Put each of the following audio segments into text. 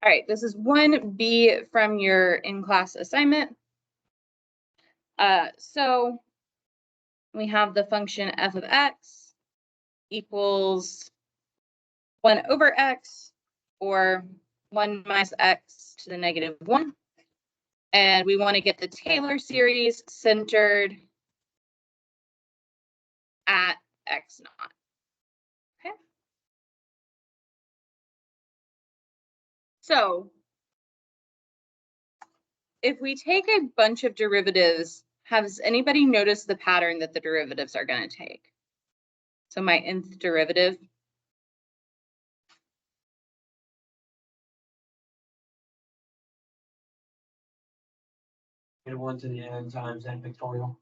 All right, this is 1B from your in-class assignment. So we have the function f of x equals 1 over x, or 1 minus x to the negative 1. And we want to get the Taylor series centered at x naught. Okay. So if we take a bunch of derivatives, has anybody noticed the pattern that the derivatives are going to take? So my nth derivative. -1 to the n times n factorial.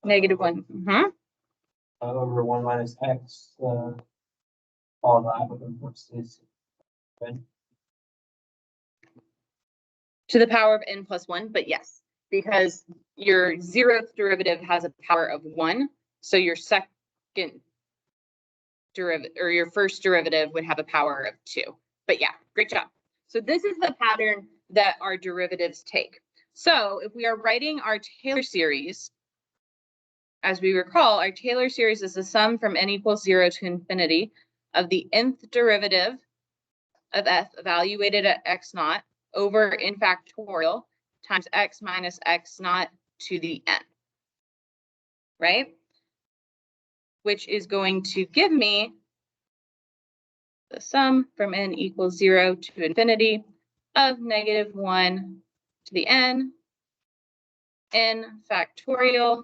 -1. Over 1 minus x, all that with is To the power of n plus 1, but yes, because your 0th derivative has a power of 1, so your second derivative, or your first derivative, would have a power of 2. But yeah, great job. So this is the pattern that our derivatives take. So if we are writing our Taylor series, as we recall, our Taylor series is the sum from n equals 0 to infinity of the nth derivative of f evaluated at x naught over n factorial times x minus x naught to the n, right? Which is going to give me the sum from n equals 0 to infinity of -1 to the n factorial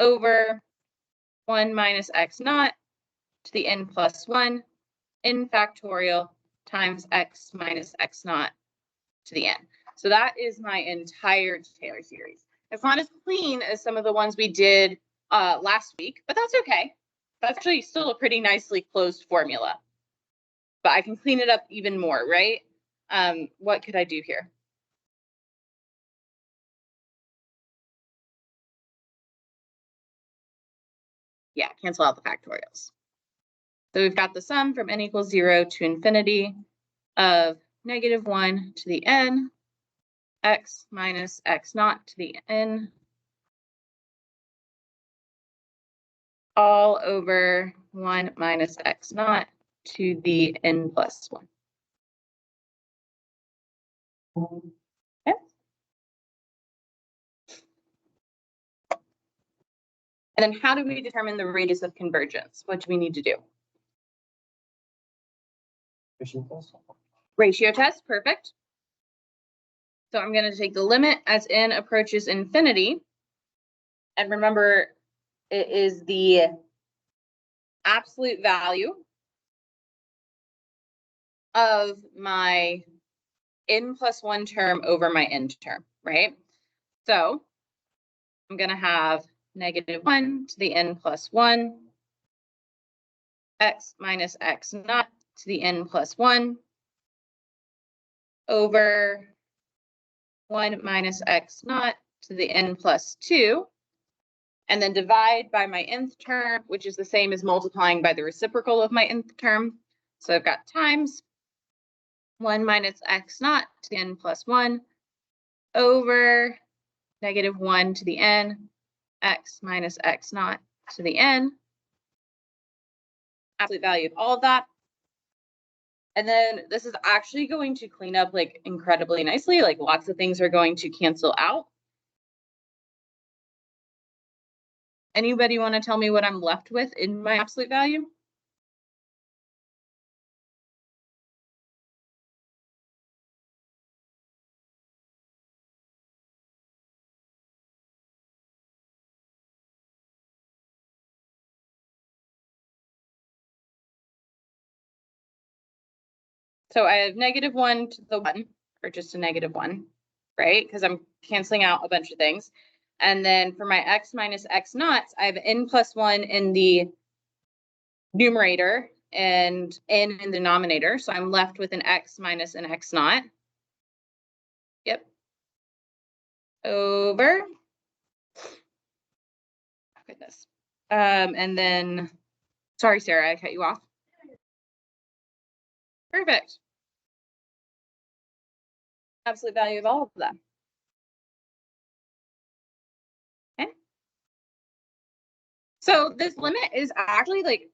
over 1 minus x naught to the n plus 1 n factorial times x minus x naught to the n. So that is my entire Taylor series. It's not as clean as some of the ones we did last week, but that's okay. That's actually still a pretty nicely closed formula. But I can clean it up even more, right? What could I do here? Yeah, cancel out the factorials. So we've got the sum from n equals 0 to infinity of -1 to the n, x minus x naught to the n, all over 1 minus x naught to the n plus 1. Okay. And then how do we determine the radius of convergence? What do we need to do? Ratio test, perfect. So I'm going to take the limit as n approaches infinity. And remember, it is the absolute value of my n plus 1 term over my n term, right? So I'm going to have -1 to the n plus 1, x minus x naught to the n plus 1 over 1 minus x naught to the n plus 2, and then divide by my nth term, which is the same as multiplying by the reciprocal of my nth term. So I've got times 1 minus x naught to the n plus 1 over -1 to the n, x minus x naught to the n, absolute value of all of that. And then this is actually going to clean up like incredibly nicely, like lots of things are going to cancel out. Anybody want to tell me what I'm left with in my absolute value? So I have -1 to the 1, or just a -1, right? Because I'm canceling out a bunch of things. And then for my x minus x naughts, I have n plus 1 in the numerator and n in the denominator. So I'm left with an x minus an x naught. Yep. Over. Oh, goodness. And then, sorry, Sarah, I cut you off. Perfect. absolute value of all of them. Okay. So this limit is actually like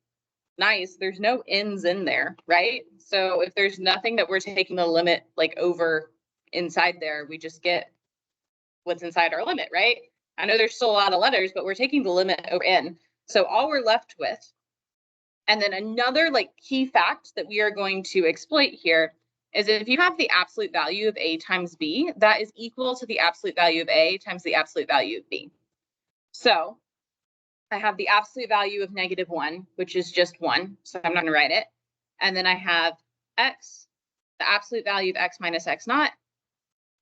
nice. There's no ends in there, right? So if there's nothing that we're taking the limit like over inside there, we just get what's inside our limit, right? I know there's still a lot of letters, but we're taking the limit over in. So all we're left with, and then another like key fact that we are going to exploit here is if you have the absolute value of A times B, that is equal to the absolute value of A times the absolute value of B. So I have the absolute value of -1, which is just 1, so I'm not going to write it. And then I have x, the absolute value of x minus x naught,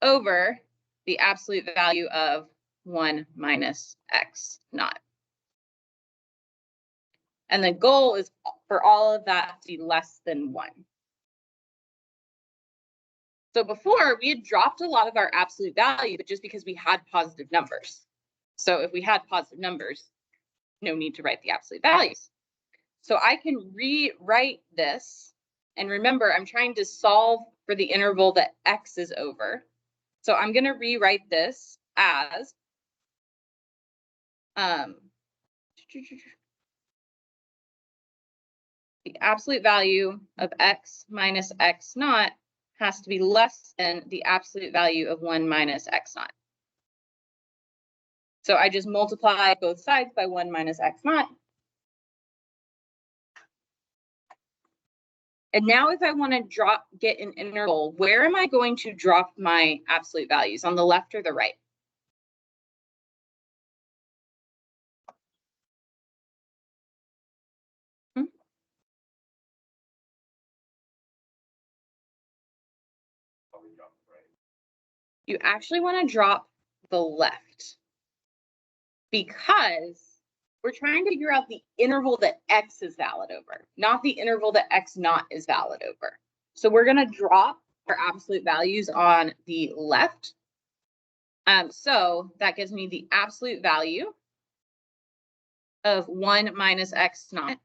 over the absolute value of 1 minus x naught. And the goal is for all of that to be less than 1. So before, we had dropped a lot of our absolute value, but just because we had positive numbers. So if we had positive numbers, no need to write the absolute values. So I can rewrite this. And remember, I'm trying to solve for the interval that x is over. So I'm going to rewrite this as the absolute value of x minus x naught has to be less than the absolute value of 1 minus x naught. So I just multiply both sides by 1 minus x naught. And now if I want to get an interval, where am I going to drop my absolute values, on the left or the right? You actually want to drop the left because we're trying to figure out the interval that x is valid over, not the interval that x naught is valid over. So we're going to drop our absolute values on the left. So that gives me the absolute value of 1 minus x naught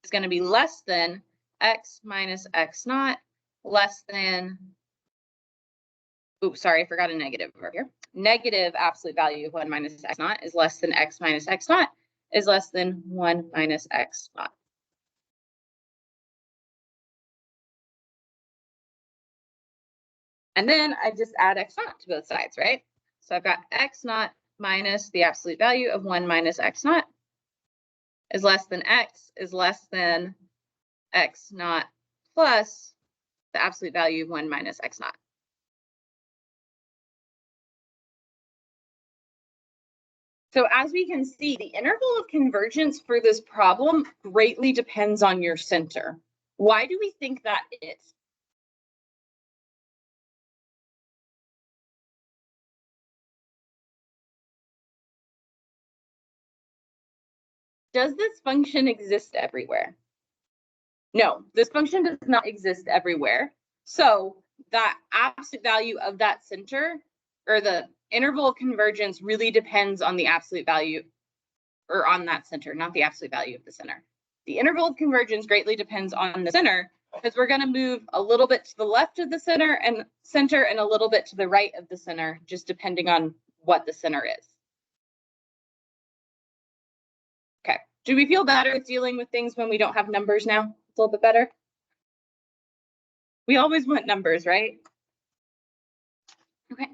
is going to be less than x minus x naught less than, oops, sorry, I forgot a negative over here. Negative absolute value of 1 minus x naught is less than x minus x naught is less than 1 minus x naught. And then I just add x naught to both sides, right? So I've got x naught minus the absolute value of 1 minus x naught is less than x is less than x naught plus the absolute value of 1 minus x naught. So as we can see, the interval of convergence for this problem greatly depends on your center. Why do we think that is? Does this function exist everywhere? No, this function does not exist everywhere. So that absolute value of that center, or the interval of convergence, really depends on the absolute value, or on that center, not the absolute value of the center. The interval of convergence greatly depends on the center, because we're going to move a little bit to the left of the center and a little bit to the right of the center, just depending on what the center is. Okay, do we feel better with dealing with things when we don't have numbers now? It's a little bit better. We always want numbers, right? Okay.